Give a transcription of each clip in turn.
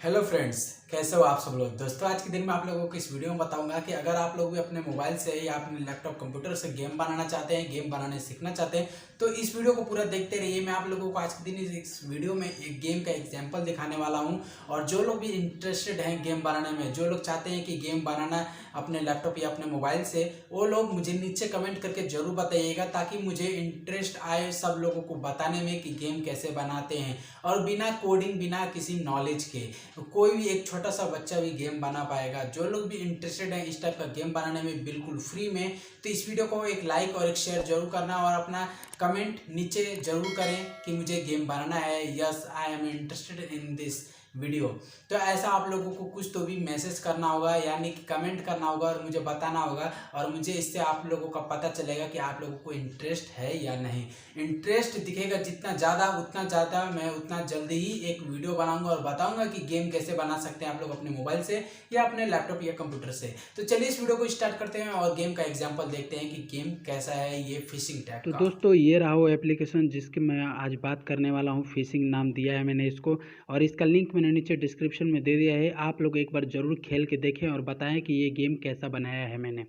Hello friends, कैसे हो आप सब लोग। दोस्तों आज के दिन में आप लोगों को इस वीडियो में बताऊंगा कि अगर आप लोग भी अपने मोबाइल से या अपने लैपटॉप कंप्यूटर से गेम बनाना चाहते हैं, गेम बनाने सीखना चाहते हैं, तो इस वीडियो को पूरा देखते रहिए। मैं आप लोगों को आज के दिन इस वीडियो में एक गेम का एग्जाम्पल दिखाने वाला हूं। और जो लोग भी इंटरेस्टेड हैं गेम बनाने में, जो लोग चाहते हैं कि गेम बनाना अपने लैपटॉप या अपने मोबाइल से, वो लोग मुझे नीचे कमेंट करके जरूर बताइएगा, ताकि मुझे इंटरेस्ट आए सब लोगों को बताने में कि गेम कैसे बनाते हैं। और बिना कोडिंग, बिना किसी नॉलेज के कोई भी एक छोटा सा बच्चा भी गेम बना पाएगा। जो लोग भी इंटरेस्टेड है इस टाइप का गेम बनाने में बिल्कुल फ्री में, तो इस वीडियो को एक लाइक और एक शेयर जरूर करना और अपना कमेंट नीचे जरूर करें कि मुझे गेम बनाना है, yes I am interested in this video. तो ऐसा आप लोगों को कुछ तो भी मैसेज करना होगा, यानी कि कमेंट करना होगा और मुझे बताना होगा। और मुझे इससे आप लोगों का पता चलेगा कि आप लोगों को इंटरेस्ट है या नहीं। इंटरेस्ट दिखेगा जितना ज़्यादा, उतना ज़्यादा मैं उतना जल्दी ही एक वीडियो बनाऊंगा और बताऊंगा कि गेम कैसे बना सकते हैं आप लोग अपने मोबाइल से या अपने लैपटॉप या कंप्यूटर से। तो चलिए इस वीडियो को स्टार्ट करते हैं और गेम का एग्जाम्पल देखते हैं कि गेम कैसा है, ये फिशिंग टाइप तो का। दोस्तों ये रहा वो एप्लीकेशन जिसकी मैं आज बात करने वाला हूँ। फिशिंग नाम दिया है मैंने इसको, और इसका लिंक मैंने नीचे डिस्क्रिप्शन में दे दिया है। आप लोग एक बार ज़रूर खेल के देखें और बताएं कि ये गेम कैसा बनाया है मैंने।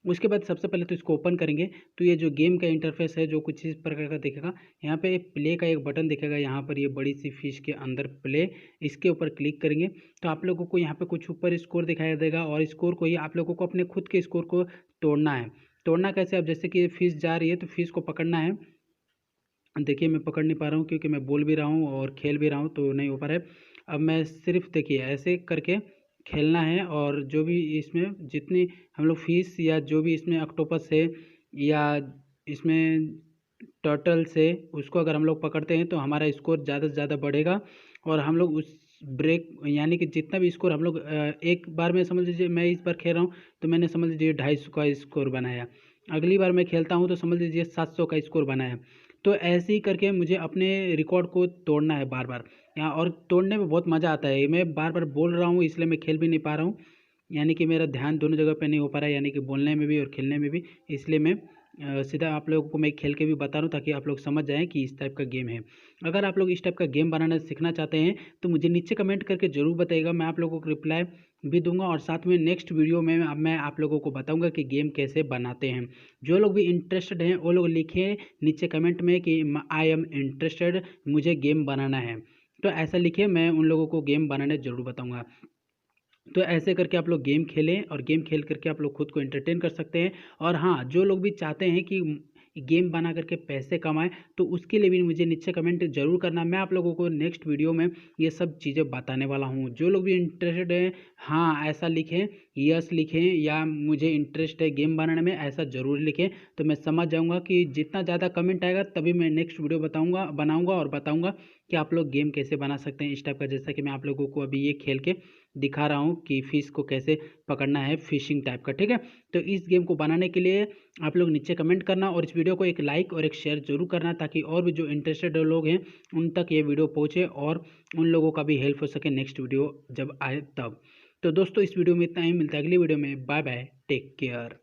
उसके बाद सबसे पहले तो इसको ओपन करेंगे, तो ये जो गेम का इंटरफेस है जो कुछ इस प्रकार का दिखेगा। यहाँ पे प्ले का एक बटन दिखेगा, यहाँ पर ये बड़ी सी फिश के अंदर प्ले, इसके ऊपर क्लिक करेंगे तो आप लोगों को यहाँ पे कुछ ऊपर स्कोर दिखाई देगा। और स्कोर को ही आप लोगों को अपने खुद के स्कोर को तोड़ना है। तोड़ना कैसे? अब जैसे कि फिश जा रही है तो फिश को पकड़ना है। देखिए मैं पकड़ नहीं पा रहा हूँ क्योंकि मैं बोल भी रहा हूँ और खेल भी रहा हूँ, तो नहीं हो पा रहा है। अब मैं सिर्फ देखिए ऐसे करके खेलना है, और जो भी इसमें जितनी हम लोग फिश या जो भी इसमें ऑक्टोपस है या इसमें टर्टल से, उसको अगर हम लोग पकड़ते हैं तो हमारा स्कोर ज़्यादा से ज़्यादा बढ़ेगा। और हम लोग उस ब्रेक यानी कि जितना भी स्कोर हम लोग एक बार में, समझ लीजिए मैं इस बार खेल रहा हूँ तो मैंने समझ लीजिए 250 का स्कोर बनाया। अगली बार मैं खेलता हूँ तो समझ लीजिए 700 का स्कोर बनाया। तो ऐसे ही करके मुझे अपने रिकॉर्ड को तोड़ना है बार बार यहाँ, और तोड़ने में बहुत मज़ा आता है। मैं बार बार बोल रहा हूँ इसलिए मैं खेल भी नहीं पा रहा हूँ, यानी कि मेरा ध्यान दोनों जगह पे नहीं हो पा रहा है, यानी कि बोलने में भी और खेलने में भी। इसलिए मैं सीधा आप लोगों को मैं खेल के भी बता रहा हूँ ताकि आप लोग समझ जाएं कि इस टाइप का गेम है। अगर आप लोग इस टाइप का गेम बनाना सीखना चाहते हैं तो मुझे नीचे कमेंट करके ज़रूर बताइएगा, मैं आप लोगों को रिप्लाई भी दूंगा। और साथ में नेक्स्ट वीडियो में मैं आप लोगों को बताऊंगा कि गेम कैसे बनाते हैं। जो लोग भी इंटरेस्टेड हैं वो लोग लिखें नीचे कमेंट में कि आई एम इंटरेस्टेड, मुझे गेम बनाना है। तो ऐसा लिखिए, मैं उन लोगों को गेम बनाने ज़रूर बताऊंगा। तो ऐसे करके आप लोग गेम खेलें, और गेम खेल करके आप लोग खुद को एंटरटेन कर सकते हैं। और हाँ, जो लोग भी चाहते हैं कि गेम बना करके पैसे कमाएं, तो उसके लिए भी मुझे नीचे कमेंट जरूर करना। मैं आप लोगों को नेक्स्ट वीडियो में ये सब चीज़ें बताने वाला हूँ। जो लोग भी इंटरेस्टेड हैं, हाँ ऐसा लिखें, यस लिखें, या मुझे इंटरेस्ट है गेम बनाने में, ऐसा ज़रूर लिखें। तो मैं समझ जाऊँगा कि जितना ज़्यादा कमेंट आएगा तभी मैं नेक्स्ट वीडियो बनाऊँगा और बताऊँगा कि आप लोग गेम कैसे बना सकते हैं इस टाइप का। जैसा कि मैं आप लोगों को अभी ये खेल के दिखा रहा हूँ कि फ़िश को कैसे पकड़ना है, फ़िशिंग टाइप का, ठीक है। तो इस गेम को बनाने के लिए आप लोग नीचे कमेंट करना और इस वीडियो को एक लाइक और एक शेयर ज़रूर करना, ताकि और भी जो इंटरेस्टेड लोग हैं उन तक ये वीडियो पहुँचे और उन लोगों का भी हेल्प हो सके नेक्स्ट वीडियो जब आए तब। तो दोस्तों इस वीडियो में इतना ही, मिलता है अगली वीडियो में। Bye bye, take care.